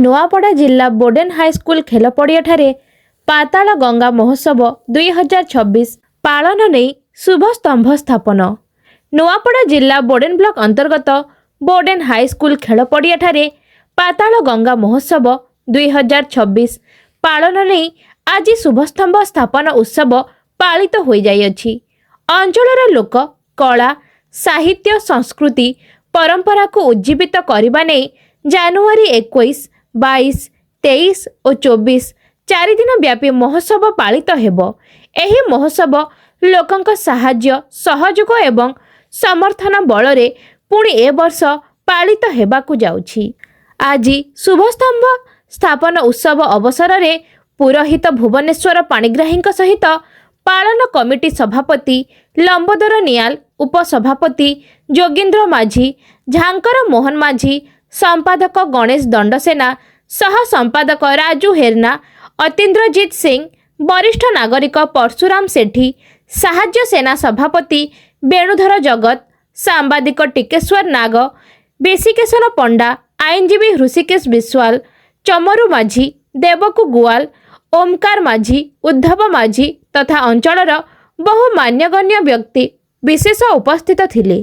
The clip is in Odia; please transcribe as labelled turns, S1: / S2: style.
S1: ନୂଆପଡ଼ା ଜିଲ୍ଲା ବୋର୍ଡେନ୍ ହାଇସ୍କୁଲ ଖେଳ ପଡ଼ିଆଠାରେ ପାତାଳ ଗଙ୍ଗା ମହୋତ୍ସବ 2026 ପାଳନ ନେଇ ଶୁଭ ସ୍ତମ୍ଭ ସ୍ଥାପନ। ନୂଆପଡ଼ା ଜିଲ୍ଲା ବୋର୍ଡେନ୍ ବ୍ଲକ ଅନ୍ତର୍ଗତ ବୋର୍ଡେନ୍ ହାଇସ୍କୁଲ ଖେଳ ପଡ଼ିଆଠାରେ ପାତାଳ ଗଙ୍ଗା ମହୋତ୍ସବ 2026 ପାଳନ ନେଇ ଆଜି ଶୁଭସ୍ତମ୍ଭ ସ୍ଥାପନ ଉତ୍ସବ ପାଳିତ ହୋଇଯାଇଅଛି। ଅଞ୍ଚଳର ଲୋକ କଳା, ସାହିତ୍ୟ, ସଂସ୍କୃତି, ପରମ୍ପରାକୁ ଉଜ୍ଜୀବିତ କରିବା ନେଇ ଜାନୁଆରୀ 21, 22, 23 ଓ 24 ଚାରି ଦିନ ବ୍ୟାପୀ ମହୋତ୍ସବ ପାଳିତ ହେବ। ଏହି ମହୋତ୍ସବ ଲୋକଙ୍କ ସାହାଯ୍ୟ, ସହଯୋଗ ଏବଂ ସମର୍ଥନ ବଳରେ ପୁଣି ଏ ବର୍ଷ ପାଳିତ ହେବାକୁ ଯାଉଛି। ଆଜି ଶୁଭସ୍ତମ୍ଭ ସ୍ଥାପନ ଉତ୍ସବ ଅବସରରେ ପୁରୋହିତ ଭୁବନେଶ୍ୱର ପାଣିଗ୍ରାହୀଙ୍କ ସହିତ ପାଳନ କମିଟି ସଭାପତି ଲମ୍ବୋଦର ନିଆଲ, ଉପସଭାପତି ଯୋଗୀନ୍ଦ୍ର ମାଝୀ, ଝାଙ୍କର ମୋହନ ମାଝୀ, ସମ୍ପାଦକ ଗଣେଶ ଦଣ୍ଡସେନା, ସହ ସମ୍ପାଦକ ରାଜୁ ହେର୍ନା, ଅତୀନ୍ଦ୍ରଜିତ ସିଂ, ବରିଷ୍ଠ ନାଗରିକ ପରଶୁରାମ ସେଠୀ, ସାହାଯ୍ୟ ସେନା ସଭାପତି ବେଣୁଧର ଜଗତ, ସାମ୍ବାଦିକ ଟିକେଶ୍ୱର ନାଗ, ବେଶିକେଶନ ପଣ୍ଡା, ଆଇନଜୀବୀ ହୃଷିକେଶ ବିଶ୍ୱାଳ, ଚମରୁ ମାଝୀ, ଦେବକୁ ଗୁଆଲ, ଓମକାର ମାଝୀ, ଉଦ୍ଧବ ମାଝୀ ତଥା ଅଞ୍ଚଳର ବହୁ ମାନ୍ୟଗଣ୍ୟ ବ୍ୟକ୍ତି ବିଶେଷ ଉପସ୍ଥିତ ଥିଲେ।